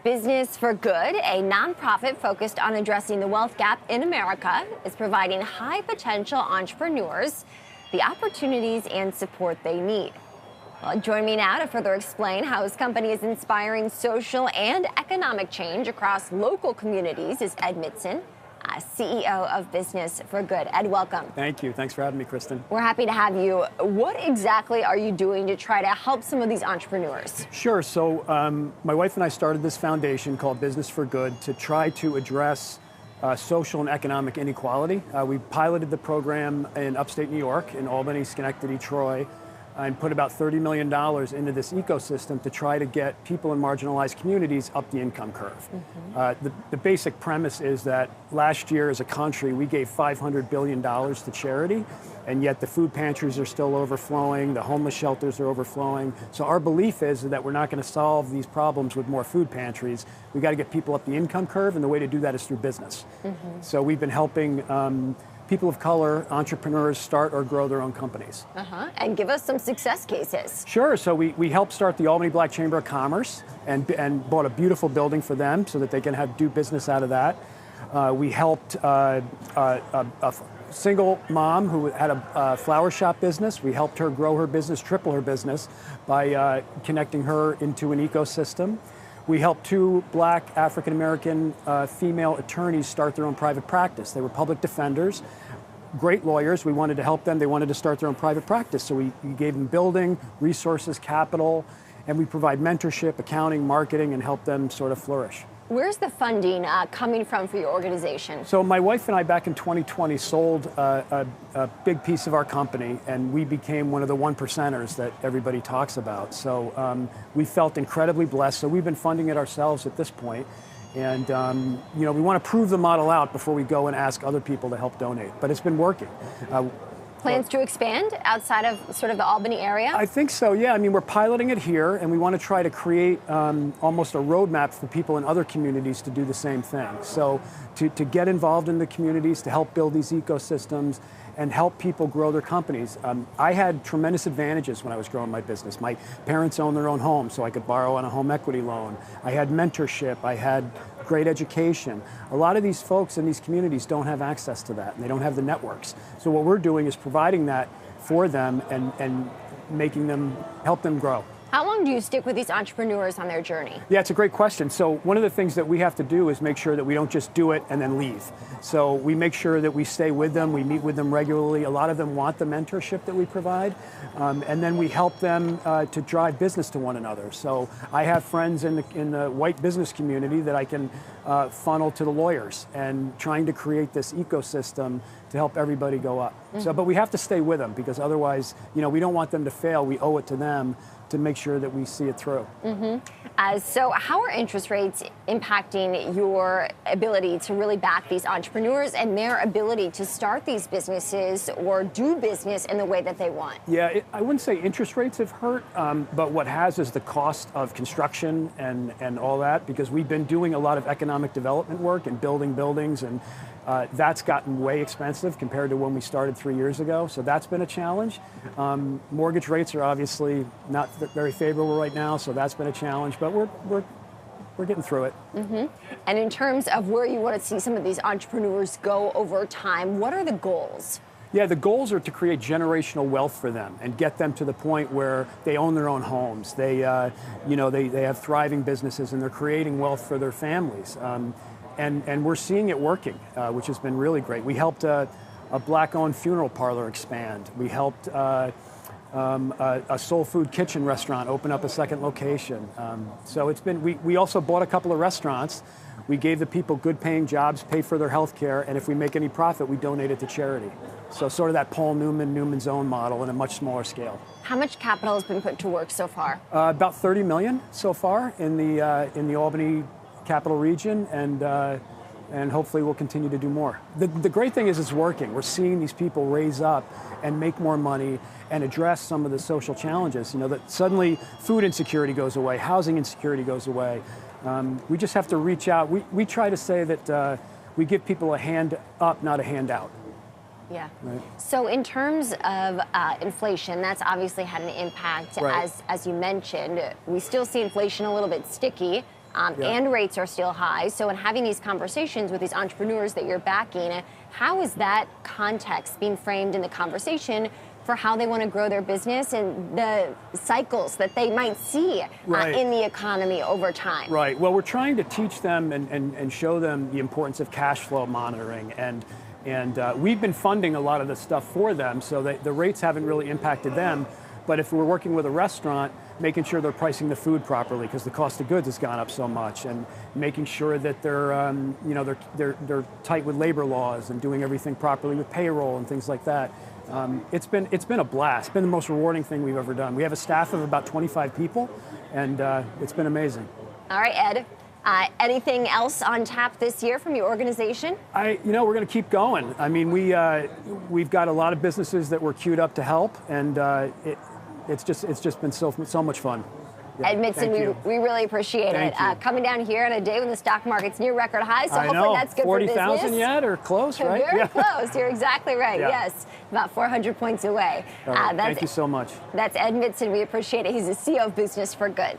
Business for Good, a nonprofit focused on addressing the wealth gap in America, is providing high-potential entrepreneurs the opportunities and support they need. Well, join me now to further explain how his company is inspiring social and economic change across local communities is Ed Mitzen, CEO of Business for Good. Ed, welcome. Thank you. Thanks for having me, Kristen. We're happy to have you. What exactly are you doing to try to help some of these entrepreneurs? Sure. So my wife and I started this foundation called Business for Good to try to address social and economic inequality. We piloted the program in upstate New York, in Albany, Schenectady, Troy, and put about $30 million into this ecosystem to try to get people in marginalized communities up the income curve. The basic premise is that last year as a country, we gave $500 billion to charity, and yet the food pantries are still overflowing, the homeless shelters are overflowing. So our belief is that we're not going to solve these problems with more food pantries. We got to get people up the income curve, and the way to do that is through business. So we've been helping people of color, entrepreneurs, start or grow their own companies. And give us some success cases. Sure. So we helped start the Albany Black Chamber of Commerce and bought a beautiful building for them so that they can do business out of that. We helped a single mom who had a flower shop business. We helped her grow her business, triple her business by connecting her into an ecosystem. We helped two black African-American female attorneys start their own private practice. They were public defenders, great lawyers. We wanted to help them. They wanted to start their own private practice. So we gave them building, resources, capital, and we provide mentorship, accounting, marketing, and help them sort of flourish. Where's the funding coming from for your organization? So my wife and I back in 2020 sold a big piece of our company, and we became one of the 1%ers that everybody talks about. So we felt incredibly blessed. So we've been funding it ourselves at this point. And we want to prove the model out before we go and ask other people to help donate. But it's been working. Plans to expand outside of sort of the Albany area? I think so, yeah. I mean, we're piloting it here, and we want to try to create almost a roadmap for people in other communities to do the same thing. So to get involved in the communities, to help build these ecosystems, and help people grow their companies. I had tremendous advantages when I was growing my business. My parents owned their own home, so I could borrow on a home equity loan. I had mentorship. I had great education. A lot of these folks in these communities don't have access to that, and they don't have the networks. So what we're doing is providing that for them and making them, help them grow. How long do you stick with these entrepreneurs on their journey? Yeah, it's a great question. So one of the things that we have to do is make sure that we don't just do it and then leave. So we make sure that we stay with them, we meet with them regularly. A lot of them want the mentorship that we provide, and then we help them to drive business to one another. So I have friends in the white business community that I can funnel to the lawyers, and trying to create this ecosystem to help everybody go up. So, but we have to stay with them, because otherwise, we don't want them to fail. We owe it to them to make sure that we see it through. So how are interest rates impacting your ability to really back these entrepreneurs and their ability to start these businesses or do business in the way that they want? Yeah, I wouldn't say interest rates have hurt, but what has is the cost of construction and all that, because we've been doing a lot of economic development work and building buildings, and that's gotten way expensive compared to when we started 3 years ago. So that's been a challenge. Mortgage rates are obviously not very favorable right now, so that's been a challenge, but we're getting through it. And in terms of where you want to see some of these entrepreneurs go over time, what are the goals? Yeah, the goals are to create generational wealth for them and get them to the point where they own their own homes. They have thriving businesses, and they're creating wealth for their families. And we're seeing it working, which has been really great. We helped a black-owned funeral parlor expand. We helped a soul food kitchen restaurant open up a second location. So it's been, we also bought a couple of restaurants. We gave the people good paying jobs, pay for their health care, and if we make any profit, we donate it to charity. So sort of that Paul Newman's own model in a much smaller scale. How much capital has been put to work so far? About 30 million so far in the Albany capital region, and hopefully we'll continue to do more. The great thing is it's working. We're seeing these people raise up and make more money and address some of the social challenges. That suddenly food insecurity goes away, housing insecurity goes away. We just have to reach out. We try to say that we give people a hand up, not a handout. Yeah. Right. So in terms of inflation, that's obviously had an impact. Right. As you mentioned, we still see inflation a little bit sticky. and rates are still high. So in having these conversations with these entrepreneurs that you're backing, how is that context being framed in the conversation for how they want to grow their business and the cycles that they might see in the economy over time? Right. Well, we're trying to teach them and show them the importance of cash flow monitoring. And we've been funding a lot of the stuff for them, so that the rates haven't really impacted them. But if we're working with a restaurant, making sure they're pricing the food properly because the cost of goods has gone up so much, and making sure that they're tight with labor laws and doing everything properly with payroll and things like that. It's been a blast. It's been the most rewarding thing we've ever done. We have a staff of about 25 people, and it's been amazing. All right, Ed. Anything else on tap this year from your organization? We're going to keep going. I mean, we've got a lot of businesses that we're queued up to help, and it's just been so much fun. Ed Mitzen, we really appreciate it. Coming down here on a day when the stock market's near record highs, so hopefully that's good for business. 40,000 yet, or close, right? Very close. You're exactly right. Yes, about 400 points away. Thank you so much. That's Ed Mitzen. We appreciate it. He's the CEO of Business for Good.